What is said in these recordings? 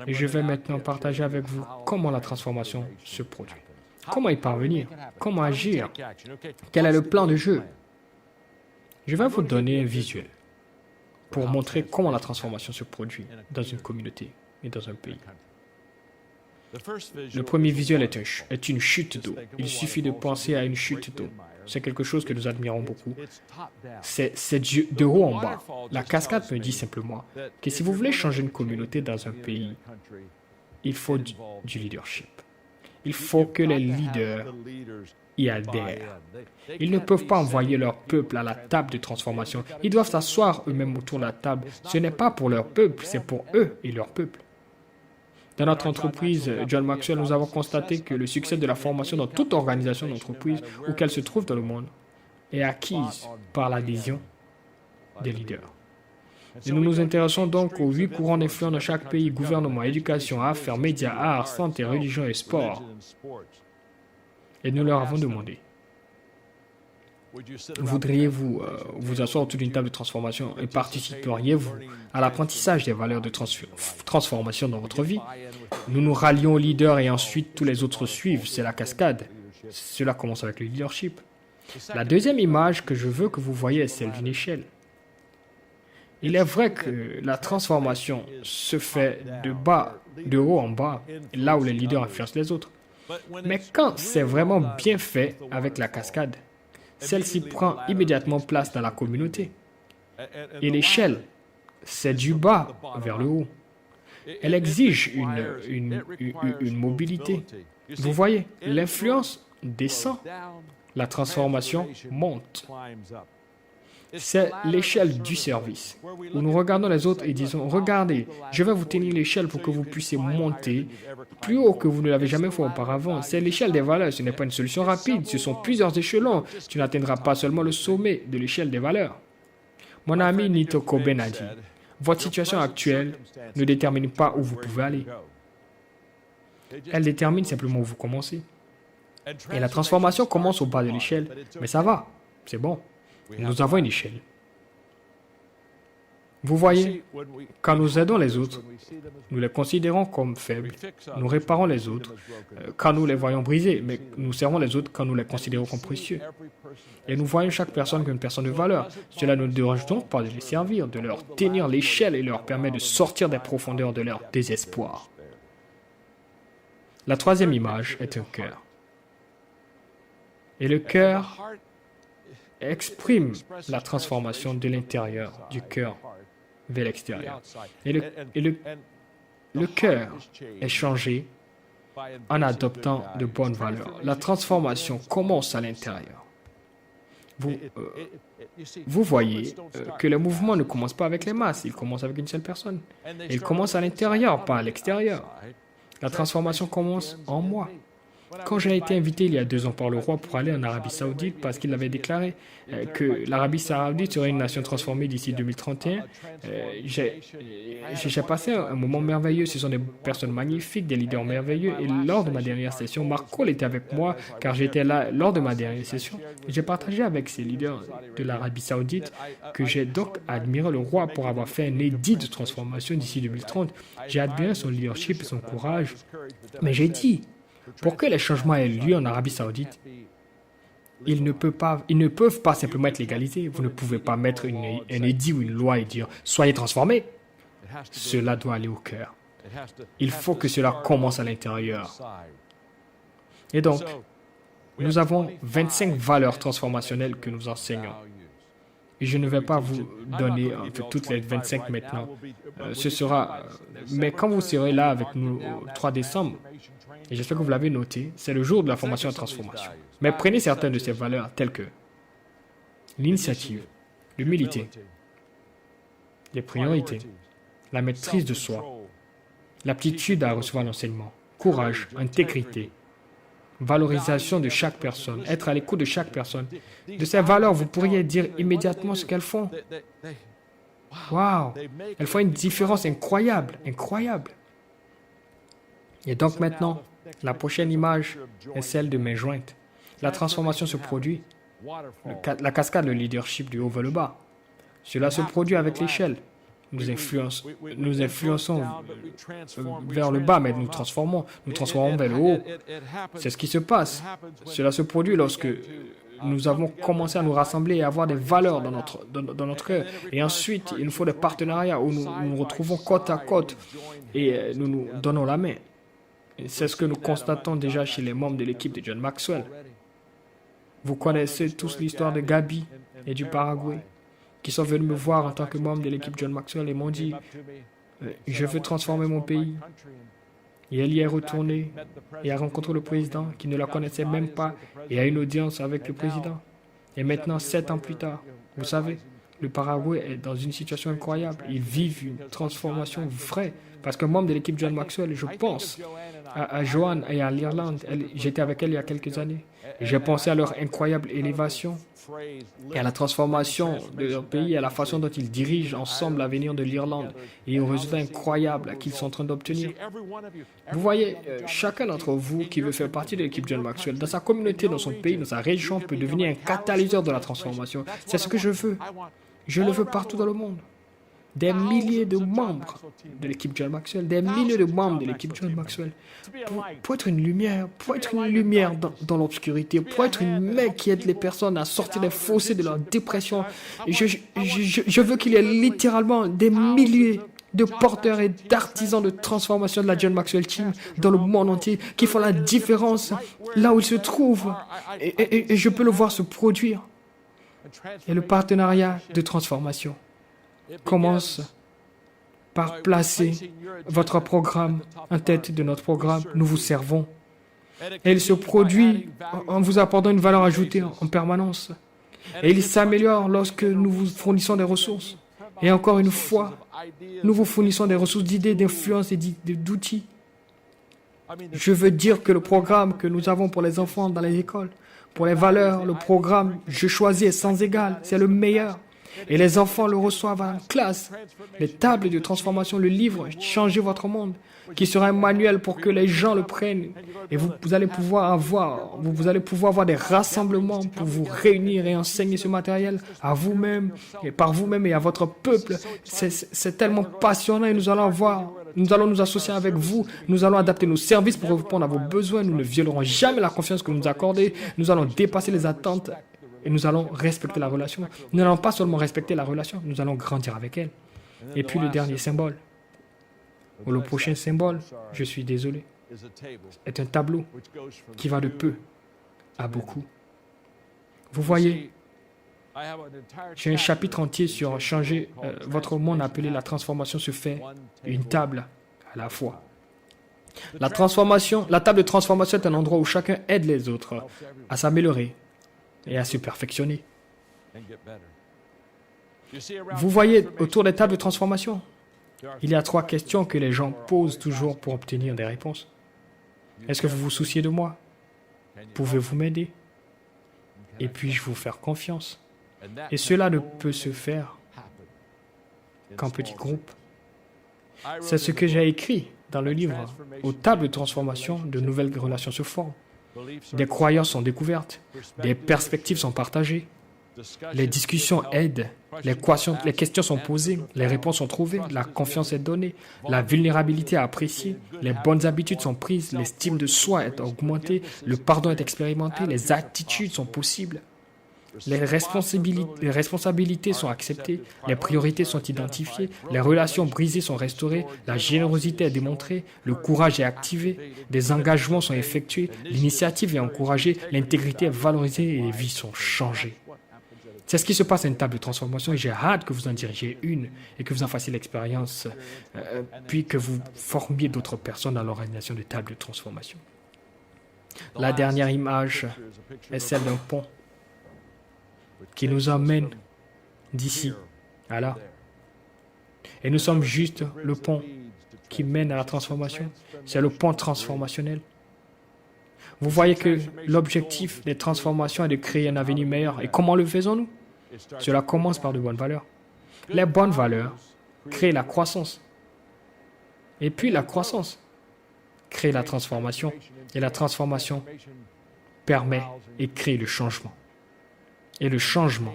Et je vais maintenant partager avec vous comment la transformation se produit. Comment y parvenir? Comment agir? Quel est le plan de jeu? Je vais vous donner un visuel pour montrer comment la transformation se produit dans une communauté et dans un pays. Le premier visuel est une chute d'eau. Il suffit de penser à une chute d'eau. C'est quelque chose que nous admirons beaucoup. C'est de haut en bas. La cascade me dit simplement que si vous voulez changer une communauté dans un pays, il faut du leadership. Il faut que les leaders y adhèrent. Ils ne peuvent pas envoyer leur peuple à la table de transformation. Ils doivent s'asseoir eux-mêmes autour de la table. Ce n'est pas pour leur peuple, c'est pour eux et leur peuple. Dans notre entreprise, John Maxwell, nous avons constaté que le succès de la formation dans toute organisation d'entreprise où qu'elle se trouve dans le monde est acquise par l'adhésion des leaders. Et nous nous intéressons donc aux 8 courants d'influence dans chaque pays: gouvernement, éducation, affaires, médias, arts, santé, religion et sport. Et nous leur avons demandé: voudriez-vous vous asseoir autour d'une table de transformation et participeriez-vous à l'apprentissage des valeurs de transformation dans votre vie? Nous nous rallions aux leaders et ensuite tous les autres suivent. C'est la cascade. Cela commence avec le leadership. La deuxième image que je veux que vous voyez est celle d'une échelle. Il est vrai que la transformation se fait de haut en bas, là où les leaders influencent les autres. Mais quand c'est vraiment bien fait avec la cascade, celle-ci prend immédiatement place dans la communauté. Et l'échelle, c'est du bas vers le haut. Elle exige une mobilité. Vous voyez, l'influence descend, la transformation monte. C'est l'échelle du service, où nous regardons les autres et disons: regardez, je vais vous tenir l'échelle pour que vous puissiez monter plus haut que vous ne l'avez jamais fait auparavant. C'est l'échelle des valeurs, ce n'est pas une solution rapide, ce sont plusieurs échelons. Tu n'atteindras pas seulement le sommet de l'échelle des valeurs. Mon ami Nito Coben a dit: votre situation actuelle ne détermine pas où vous pouvez aller. Elle détermine simplement où vous commencez. Et la transformation commence au bas de l'échelle, mais ça va, c'est bon. Nous avons une échelle. Vous voyez, quand nous aidons les autres, nous les considérons comme faibles, nous réparons les autres quand nous les voyons brisés, mais nous servons les autres quand nous les considérons comme précieux. Et nous voyons chaque personne comme une personne de valeur. Cela ne nous dérange donc pas de les servir, de leur tenir l'échelle et leur permet de sortir des profondeurs de leur désespoir. La troisième image est un cœur. Et le cœur exprime la transformation de l'intérieur du cœur vers l'extérieur. Et le cœur est changé en adoptant de bonnes valeurs. La transformation commence à l'intérieur. Vous voyez que le mouvement ne commence pas avec les masses, il commence avec une seule personne. Il commence à l'intérieur, pas à l'extérieur. La transformation commence en moi. Quand j'ai été invité il y a 2 ans par le roi pour aller en Arabie Saoudite, parce qu'il avait déclaré que l'Arabie Saoudite serait une nation transformée d'ici 2031, j'ai passé un moment merveilleux. Ce sont des personnes magnifiques, des leaders merveilleux. Et lors de ma dernière session, Mark Cole était avec moi, car j'étais là lors de ma dernière session. J'ai partagé avec ces leaders de l'Arabie Saoudite que j'ai donc admiré le roi pour avoir fait un édit de transformation d'ici 2030. J'ai admiré son leadership et son courage. Mais j'ai dit: pour que les changements aient lieu en Arabie Saoudite, ils ne peuvent pas simplement être légalisés. Vous ne pouvez pas mettre un édit ou une loi et dire « soyez transformés ». Cela doit aller au cœur. Il faut que cela commence à l'intérieur. Et donc, nous avons 25 valeurs transformationnelles que nous enseignons. Et je ne vais pas vous donner toutes les 25 maintenant. Mais quand vous serez là avec nous au 3 décembre, et j'espère que vous l'avez noté, c'est le jour de la formation et transformation. Mais prenez certaines de ces valeurs telles que l'initiative, l'humilité, les priorités, la maîtrise de soi, l'aptitude à recevoir l'enseignement, courage, intégrité, valorisation de chaque personne, être à l'écoute de chaque personne. De ces valeurs, vous pourriez dire immédiatement ce qu'elles font. Waouh! Elles font une différence incroyable, incroyable. Et donc maintenant, la prochaine image est celle de main jointe. La transformation se produit. La cascade, le leadership du haut vers le bas. Cela se produit avec l'échelle. nous influençons vers le bas, mais nous transformons vers le haut. C'est ce qui se passe. Cela se produit lorsque nous avons commencé à nous rassembler et à avoir des valeurs dans notre cœur. Et ensuite, il nous faut des partenariats où nous nous retrouvons côte à côte et nous nous donnons la main. Et c'est ce que nous constatons déjà chez les membres de l'équipe de John Maxwell. Vous connaissez tous l'histoire de Gabi et du Paraguay, qui sont venus me voir en tant que membre de l'équipe John Maxwell et m'ont dit « Je veux transformer mon pays ». Et elle y est retournée et a rencontré le président qui ne la connaissait même pas et a une audience avec le président. Et maintenant, 7 ans plus tard, vous savez, le Paraguay est dans une situation incroyable. Ils vivent une transformation vraie. Parce que membre de l'équipe John Maxwell, je pense à Joanne et à l'Irlande. J'étais avec elle il y a quelques années. Et j'ai pensé à leur incroyable élévation et à la transformation de leur pays et à la façon dont ils dirigent ensemble l'avenir de l'Irlande et aux résultats incroyables qu'ils sont en train d'obtenir. Vous voyez, chacun d'entre vous qui veut faire partie de l'équipe John Maxwell, dans sa communauté, dans son pays, dans sa région, peut devenir un catalyseur de la transformation. C'est ce que je veux. Je le veux partout dans le monde. Des milliers de membres de l'équipe John Maxwell, des milliers de membres de l'équipe John Maxwell, pour être une lumière, dans l'obscurité, pour être une main qui aide les personnes à sortir des fossés de leur dépression. Et je veux qu'il y ait littéralement des milliers de porteurs et d'artisans de transformation de la John Maxwell Team dans le monde entier qui font la différence là où ils se trouvent. Et je peux le voir se produire. Et le partenariat de transformation commence par placer votre programme en tête de notre programme. Nous vous servons. Et il se produit en vous apportant une valeur ajoutée en permanence. Et il s'améliore lorsque nous vous fournissons des ressources. Et encore une fois, nous vous fournissons des ressources d'idées, d'influence et d'outils. Je veux dire que le programme que nous avons pour les enfants dans les écoles, pour les valeurs, le programme Je choisis est sans égal. C'est le meilleur. Et les enfants le reçoivent en classe. Les tables de transformation, le livre « Changez votre monde » qui sera un manuel pour que les gens le prennent. Et vous allez pouvoir avoir des rassemblements pour vous réunir et enseigner ce matériel à vous-même et par vous-même et à votre peuple. C'est tellement passionnant et nous allons nous associer avec vous. Nous allons adapter nos services pour répondre à vos besoins. Nous ne violerons jamais la confiance que vous nous accordez. Nous allons dépasser les attentes. Et nous allons respecter la relation. Nous n'allons pas seulement respecter la relation, nous allons grandir avec elle. Et puis le dernier symbole, ou le prochain symbole, je suis désolé, est un tableau qui va de peu à beaucoup. Vous voyez, j'ai un chapitre entier sur changer votre monde appelé La transformation se fait une table à la fois. La table de transformation est un endroit où chacun aide les autres à s'améliorer et à se perfectionner. Vous voyez, autour des tables de transformation, il y a 3 questions que les gens posent toujours pour obtenir des réponses. Est-ce que vous vous souciez de moi? Pouvez-vous m'aider? Et puis-je vous faire confiance? Et cela ne peut se faire qu'en petits groupes. C'est ce que j'ai écrit dans le livre. Aux tables de transformation, de nouvelles relations se forment. Des croyances sont découvertes, des perspectives sont partagées, les discussions aident, les questions sont posées, les réponses sont trouvées, la confiance est donnée, la vulnérabilité est appréciée, les bonnes habitudes sont prises, l'estime de soi est augmentée, le pardon est expérimenté, les attitudes sont possibles. Les responsabilités sont acceptées, les priorités sont identifiées, les relations brisées sont restaurées, la générosité est démontrée, le courage est activé, des engagements sont effectués, l'initiative est encouragée, l'intégrité est valorisée et les vies sont changées. C'est ce qui se passe à une table de transformation et j'ai hâte que vous en dirigiez une et que vous en fassiez l'expérience, puis que vous formiez d'autres personnes dans l'organisation de tables de transformation. La dernière image est celle d'un pont qui nous emmène d'ici à là. Et nous sommes juste le pont qui mène à la transformation. C'est le pont transformationnel. Vous voyez que l'objectif des transformations est de créer un avenir meilleur. Et comment le faisons-nous? Cela commence par de bonnes valeurs. Les bonnes valeurs créent la croissance. Et puis la croissance crée la transformation. Et la transformation permet et crée le changement. Et le changement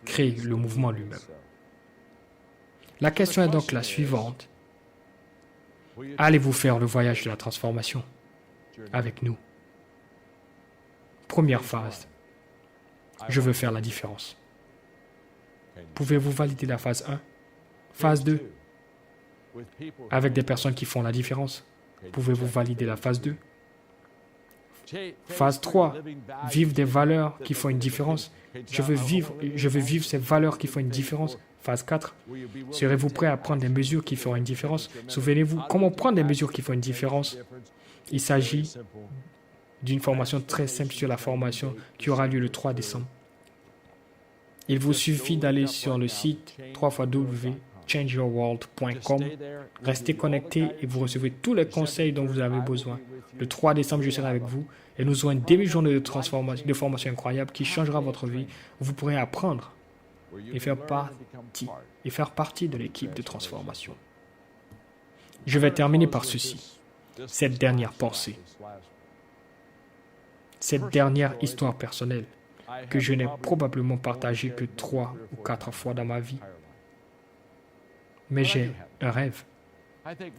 crée le mouvement lui-même. La question est donc la suivante. Allez-vous faire le voyage de la transformation avec nous? Première phase. Je veux faire la différence. Pouvez-vous valider la phase 1? Phase 2. Avec des personnes qui font la différence. Pouvez-vous valider la phase 2? Phase 3. Vivre des valeurs qui font une différence. Je veux vivre ces valeurs qui font une différence. Phase 4. Serez-vous prêt à prendre des mesures qui feront une différence? Souvenez-vous, comment prendre des mesures qui font une différence? Il s'agit d'une formation très simple sur la formation qui aura lieu le 3 décembre. Il vous suffit d'aller sur le site www.changeyourworld.com. Restez connectés et vous recevez tous les conseils dont vous avez besoin. Le 3 décembre, je serai avec vous et nous aurons une demi-journée de formation incroyable qui changera votre vie. Vous pourrez apprendre et faire partie de l'équipe de transformation. Je vais terminer par ceci. Cette dernière pensée. Cette dernière histoire personnelle que je n'ai probablement partagée que 3 ou 4 fois dans ma vie. Mais j'ai un rêve.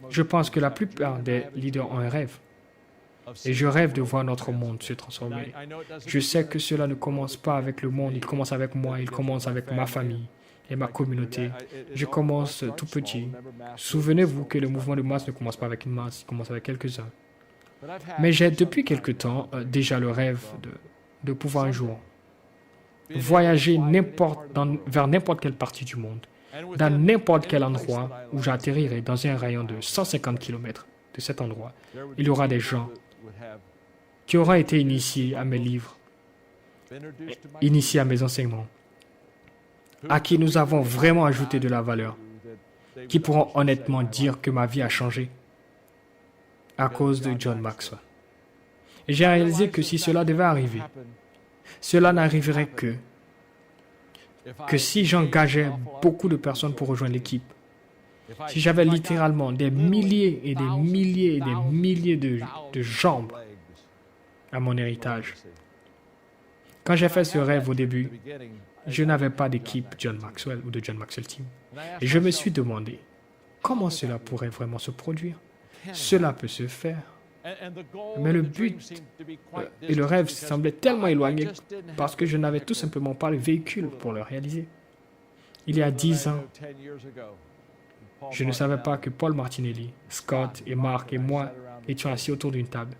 Je pense que la plupart des leaders ont un rêve. Et je rêve de voir notre monde se transformer. Je sais que cela ne commence pas avec le monde, il commence avec moi, il commence avec ma famille et ma communauté. Je commence tout petit. Souvenez-vous que le mouvement de masse ne commence pas avec une masse, il commence avec quelques-uns. Mais j'ai depuis quelque temps déjà le rêve de pouvoir un jour voyager vers n'importe quelle partie du monde, dans n'importe quel endroit où j'atterrirai dans un rayon de 150 km de cet endroit. Il y aura des gens qui auront été initiés à mes livres, initiés à mes enseignements, à qui nous avons vraiment ajouté de la valeur, qui pourront honnêtement dire que ma vie a changé à cause de John Maxwell. Et j'ai réalisé que si cela devait arriver, cela n'arriverait que si j'engageais beaucoup de personnes pour rejoindre l'équipe. Si j'avais littéralement des milliers et des milliers et des milliers de jambes à mon héritage. Quand j'ai fait ce rêve au début, je n'avais pas d'équipe John Maxwell ou de John Maxwell Team. Et je me suis demandé, comment cela pourrait vraiment se produire? Cela peut se faire. Mais le but et le rêve semblaient tellement éloignés parce que je n'avais tout simplement pas le véhicule pour le réaliser. Il y a 10 ans, je ne savais pas que Paul Martinelli, Scott et Mark et moi étions assis autour d'une table.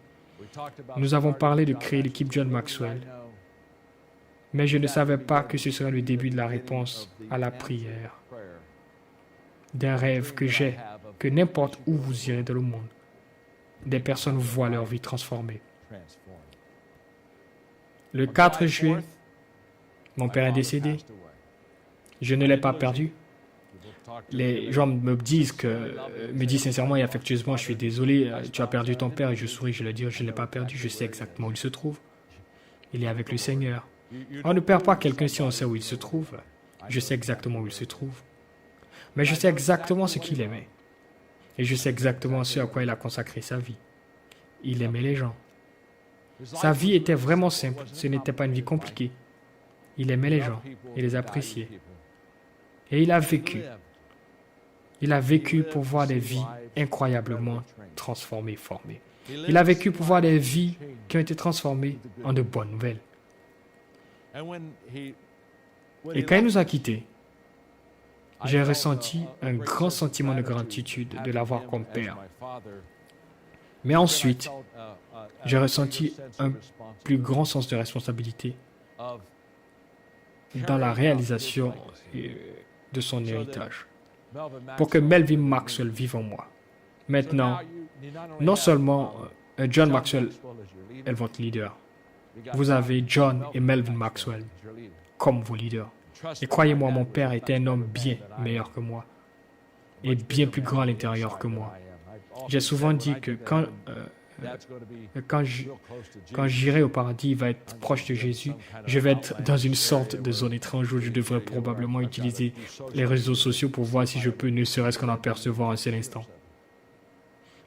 Nous avons parlé de créer l'équipe John Maxwell, mais je ne savais pas que ce serait le début de la réponse à la prière, d'un rêve que j'ai, que n'importe où vous irez dans le monde, des personnes voient leur vie transformée. Le 4 juillet, mon père est décédé. Je ne l'ai pas perdu. Les gens me disent sincèrement et affectueusement, je suis désolé, tu as perdu ton père, et je souris, je leur dis, je ne l'ai pas perdu, je sais exactement où il se trouve. Il est avec le Seigneur. On ne perd pas quelqu'un si on sait où il se trouve. Je sais exactement où il se trouve. Mais je sais exactement ce qu'il aimait. Et je sais exactement ce à quoi il a consacré sa vie. Il aimait les gens. Sa vie était vraiment simple, ce n'était pas une vie compliquée. Il aimait les gens, il les appréciait. Et il a vécu. Il a vécu pour voir des vies incroyablement transformées, formées. Il a vécu pour voir des vies qui ont été transformées en de bonnes nouvelles. Et quand il nous a quittés, j'ai ressenti un grand sentiment de gratitude de l'avoir comme père. Mais ensuite, j'ai ressenti un plus grand sens de responsabilité dans la réalisation de son héritage, pour que Melvin Maxwell vive en moi. Maintenant, non seulement John Maxwell est votre leader, vous avez John et Melvin Maxwell comme vos leaders. Et croyez-moi, mon père était un homme bien meilleur que moi et bien plus grand à l'intérieur que moi. J'ai souvent dit que quand j'irai au paradis, il va être proche de Jésus, je vais être dans une sorte de zone étrange où je devrais probablement utiliser les réseaux sociaux pour voir si je peux ne serait-ce qu'en apercevoir un seul instant.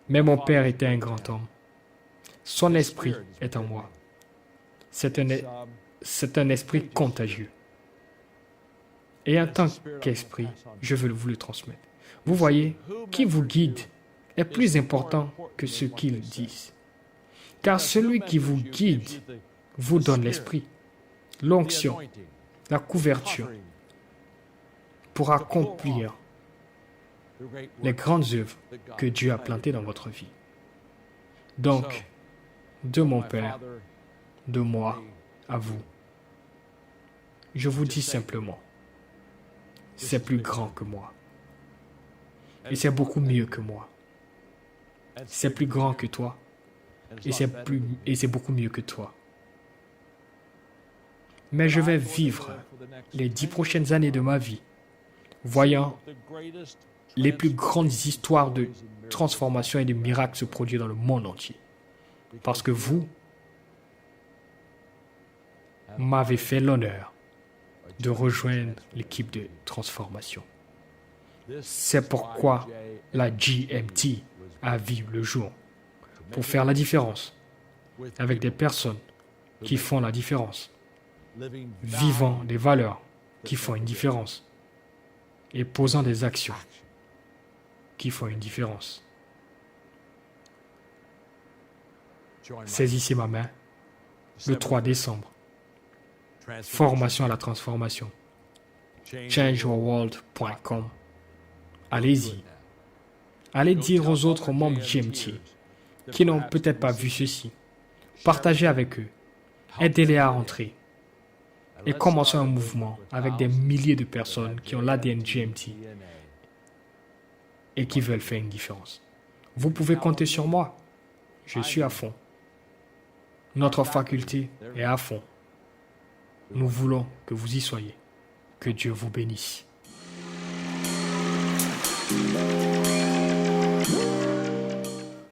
Mais mon père était un grand homme. Son esprit est en moi. C'est un esprit contagieux. Et en tant qu'esprit, je veux vous le transmettre. Vous voyez, qui vous guide est plus important que ce qu'ils disent. Car celui qui vous guide vous donne l'esprit, l'onction, la couverture pour accomplir les grandes œuvres que Dieu a plantées dans votre vie. Donc, de mon Père, de moi, à vous, je vous dis simplement, c'est plus grand que moi. Et c'est beaucoup mieux que moi. C'est plus grand que toi. Et c'est beaucoup mieux que toi. Mais je vais vivre les 10 prochaines années de ma vie, voyant les plus grandes histoires de transformation et de miracles se produire dans le monde entier. Parce que vous m'avez fait l'honneur de rejoindre l'équipe de transformation. C'est pourquoi la GMT a vu le jour, pour faire la différence avec des personnes qui font la différence, vivant des valeurs qui font une différence et posant des actions qui font une différence. Saisissez ma main le 3 décembre. Formation à la transformation. changeyourworld.com. Allez-y. Allez dire aux autres membres GMT qui n'ont peut-être pas vu ceci. Partagez avec eux. Aidez-les à rentrer. Et commençons un mouvement avec des milliers de personnes qui ont l'ADN GMT et qui veulent faire une différence. Vous pouvez compter sur moi. Je suis à fond. Notre faculté est à fond. Nous voulons que vous y soyez. Que Dieu vous bénisse.